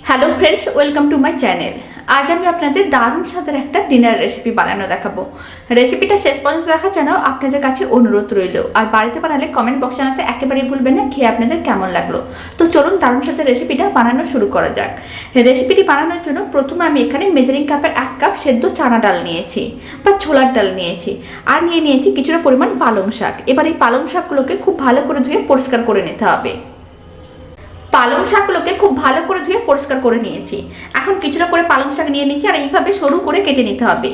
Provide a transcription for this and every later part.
Hello friends, welcome to my channel. আজ আমি আপনাদের দারুণ স্বাদের একটা ডিনার রেসিপি বানানো দেখাবো। রেসিপিটা শেষ পর্যন্ত দেখার জন্য আপনাদের কাছে অনুরোধ রইল। আর বাড়িতে বানালে কমেন্ট বক্স জানাতে একেবারেই ভুলবেন না খেয়ে আপনাদের কেমন লাগলো। তো চলুন দারুণ স্বাদের রেসিপিটা বানানো শুরু করা যাক। রেসিপিটি বানানোর জন্য প্রথমে আমি এখানে মেজারিং কাপের 1 কাপ সেদ্ধ চানা ডাল নিয়েছি বা ছোলার ডাল নিয়েছি, আর নিয়েছি কিছুটা পরিমাণ পালং শাক। এবার এই পালং শাকগুলোকে খুব ভালো করে ধুয়ে পরিষ্কার করে নিতে হবে। পালং শাকগুলোকে খুব ভালো করে ধুয়ে পরিষ্কার করে নিয়েছি। এখন কিছুটা করে পালং শাক নিয়ে নিচ্ছি আর এইভাবে সরু করে কেটে নিতে হবে।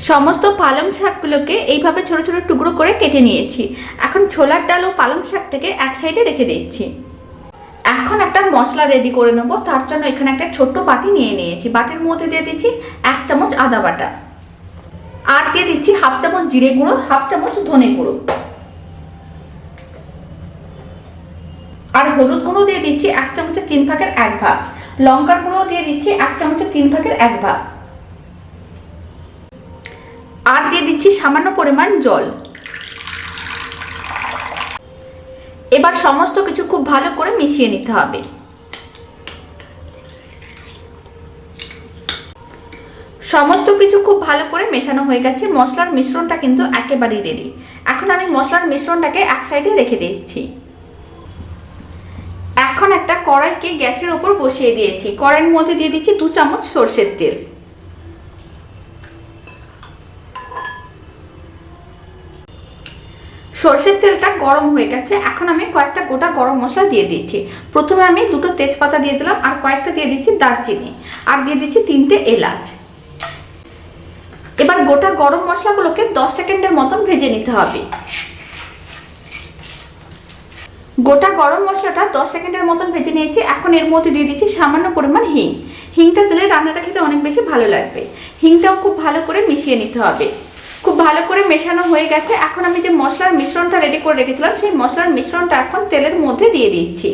সমস্ত পালং শাকগুলোকে এইভাবে ছোট ছোট টুকরো করে কেটে নিয়েছি। এখন ছোলার ডাল ও পালং শাকটাকে এক সাইডে রেখে দিচ্ছি। এখন একটা মশলা রেডি করে নেবো। তার জন্য এখানে একটা ছোট্ট বাটি নিয়ে নিয়েছি। বাটির মধ্যে দিয়ে দিচ্ছি 1 চামচ আদা বাটা, আর দিয়ে দিচ্ছি 1/2 চামচ জিরে গুঁড়ো, 1/2 চামচ ধনে গুঁড়ো, আর হলুদ গুঁড়ো দিয়ে দিচ্ছি 1 চামচের 3 ভাগের 1 ভাগ, লঙ্কার গুঁড়ো দিয়ে দিচ্ছি 1 চামচের 3 ভাগের 1 ভাগ, আর দিয়ে দিচ্ছি সামান্য পরিমাণ জল। এবার সমস্ত কিছু খুব ভালো করে মিশিয়ে নিতে হবে। সমস্ত কিছু খুব ভালো করে মেশানো হয়ে গেছে। মশলার মিশ্রণটা কিন্তু একেবারেই রেডি। এখন আমি মশলার মিশ্রণটাকে এক সাইডে রেখে দিচ্ছি। এখন একটা কড়াইকে গ্যাসের উপর বসিয়ে দিয়েছি। কড়াইয়ের মধ্যে দিয়ে দিচ্ছি 2 চামচ সরষের তেল। সরষের তেলটা গরম হয়ে গেছে। এখন আমি কয়েকটা গোটা গরম মশলা দিয়ে দিচ্ছি। প্রথমে আমি 2টো তেজপাতা দিয়ে দিলাম, আর কয়েকটা দিয়ে দিচ্ছি দারচিনি, আর দিয়ে দিচ্ছি 3টে এলাচ। এবার গোটা গরম মশলাগুলোকে 10 সেকেন্ডের মতন ভেজে নিতে হবে। গোটা গরম মশলাটা 10 সেকেন্ডের মতন ভেজে নিয়েছি। এখন এর মধ্যে দিয়ে দিচ্ছি সামান্য পরিমাণ হিং। হিংটা দিলে রান্নাটা খেতে অনেক বেশি ভালো লাগবে। হিংটাও খুব ভালো করে মিশিয়ে নিতে হবে। খুব ভালো করে মেশানো হয়ে গেছে। এখন আমি যে মশলার মিশ্রণটা রেডি করে রেখেছিলাম সেই মশলার মিশ্রণটা এখন তেলের মধ্যে দিয়ে দিচ্ছি।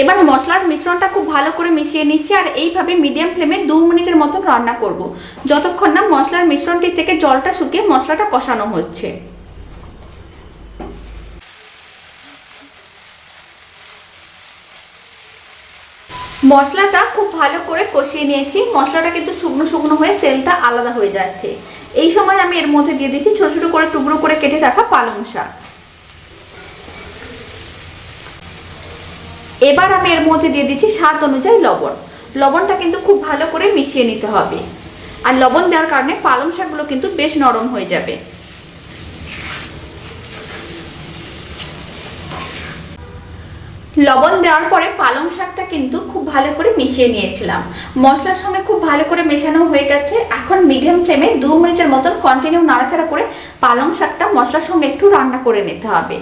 এবার মশলার মিশ্রণটা খুব ভালো করে মিশিয়ে নিচ্ছি, আর এইভাবে মিডিয়াম ফ্লেমে 2 মিনিটের মতন রান্না করব, যতক্ষণ না মশলার মিশ্রণটি থেকে জলটা শুকিয়ে মশলাটা কষানো হচ্ছে। মশলাটা খুব ভালো করে কষিয়ে নিয়েছি। মশলাটা কিন্তু শুকনো শুকনো হয়ে তেলটা আলাদা হয়ে যাচ্ছে। এই সময় আমি এর মধ্যে দিয়ে দিচ্ছি ছোট ছোট করে টুকরো করে কেটে রাখা পালং শাক। এবার আমি এর মধ্যে দিয়ে দিচ্ছি স্বাদ অনুযায়ী লবণ। লবণটা কিন্তু খুব ভালো করে মিশিয়ে নিতে হবে, আর লবণ দেওয়ার কারণে পালং শাকগুলো কিন্তু বেশ নরম হয়ে যাবে। লবণ দেওয়ার পরে পালং শাকটা কিন্তু খুব ভালো করে মিশিয়ে নিয়েছিলাম। মশলার সঙ্গে খুব ভালো করে মেশানো হয়ে গেছে। এখন মিডিয়াম ফ্লেমে 2 মিনিটের মতন কন্টিনিউ নাড়াচাড়া করে পালং শাকটা মশলার সঙ্গে একটু রান্না করে নিতে হবে।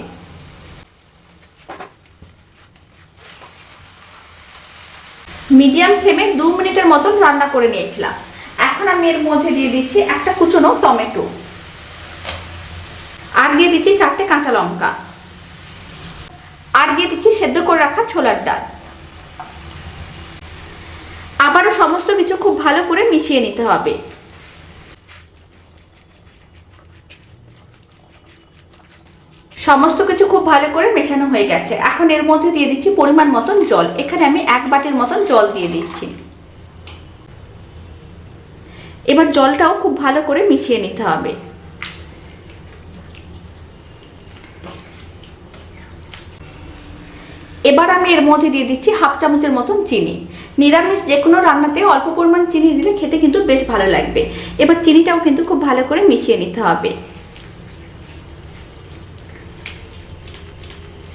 মিডিয়াম ফ্লেমে 2 মিনিটের মতন রান্না করে নিয়েছিলাম। এখন আমি এর মধ্যে দিয়ে দিচ্ছি একটা কুচনো টমেটো, আর দিয়ে দিচ্ছি 4টে কাঁচা লঙ্কা, আর দিয়ে দিচ্ছি সেদ্ধ করে রাখা ছোলার ডাল। আবারও সমস্ত কিছু খুব ভালো করে মিশিয়ে নিতে হবে। সমস্ত কিছু খুব ভালো করে মেশানো হয়ে গেছে। এখন এর মধ্যে দিয়ে দিচ্ছি পরিমাণ মতন জল। এখানে আমি 1 বাটির মতন জল দিয়ে দিচ্ছি। এবার জলটাও খুব ভালো করে মিশিয়ে নিতে হবে। এবার আমি এর মধ্যে দিয়ে দিচ্ছি 1/2 চামচের মতন চিনি। নিরামিষ যে কোনো রান্নাতে অল্প পরিমাণ চিনি দিলে খেতে কিন্তু বেশ ভালো লাগবে। এবার চিনিটাও কিন্তু খুব ভালো করে মিশিয়ে নিতে হবে।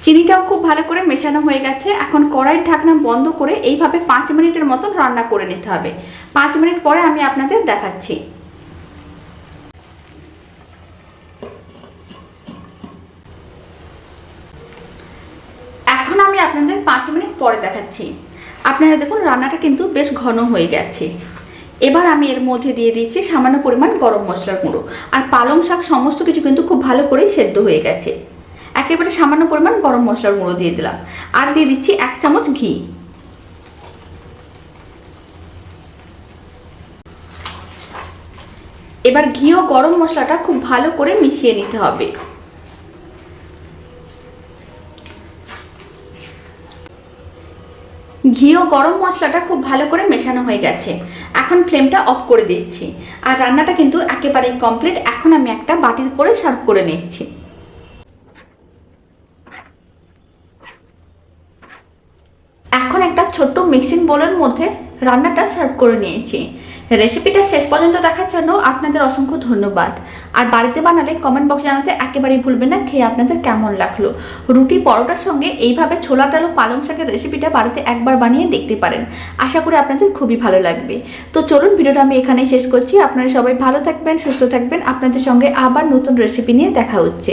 চিনিটাও খুব ভালো করে মেশানো হয়ে গেছে। এখন কড়াইয়ের ঢাকনা বন্ধ করে এইভাবে 5 মিনিটের মতন রান্না করে নিতে হবে। 5 মিনিট পরে আমি আপনাদের দেখাচ্ছি। এখন আমি আপনাদের 5 মিনিট পরে দেখাচ্ছি। আপনারা দেখুন রান্নাটা কিন্তু বেশ ঘন হয়ে গেছে। এবার আমি এর মধ্যে দিয়ে দিচ্ছি সামান্য পরিমাণ গরম মশলার গুঁড়ো, আর পালং শাক সমস্ত কিছু কিন্তু খুব ভালো করে সেদ্ধ হয়ে গেছে। একেবারে সামান্য পরিমাণ গরম মশলার গুঁড়ো দিয়ে দিলাম, আর দিয়ে দিচ্ছি 1 চামচ ঘি। এবার ঘি ও গরম মশলাটা খুব ভালো করে মিশিয়ে নিতে হবে। ঘি ও গরম মশলাটা খুব ভালো করে মেশানো হয়ে গেছে। এখন ফ্লেমটা অফ করে দিচ্ছি। আর রান্নাটা কিন্তু একেবারেই কমপ্লিট। এখন আমি একটা বাটির করে সার্ভ করে নিচ্ছি। এখন একটা ছোট্ট মিক্সিং বোলের মধ্যে রান্নাটা সার্ভ করে নিয়েছি। রেসিপিটা শেষ পর্যন্ত দেখার জন্য আপনাদের অসংখ্য ধন্যবাদ। আর বাড়িতে বানালে কমেন্ট বক্সে জানাতে একেবারেই ভুলবেন না খেয়ে আপনাদের কেমন লাগলো। রুটি পরোটার সঙ্গে এইভাবে ছোলা ডাল ও পালং শাকের রেসিপিটা বাড়িতে একবার বানিয়ে দেখতে পারেন। আশা করি আপনাদের খুবই ভালো লাগবে। তো চলুন, ভিডিওটা আমি এখানেই শেষ করছি। আপনারা সবাই ভালো থাকবেন, সুস্থ থাকবেন। আপনাদের সঙ্গে আবার নতুন রেসিপি নিয়ে দেখা হচ্ছে।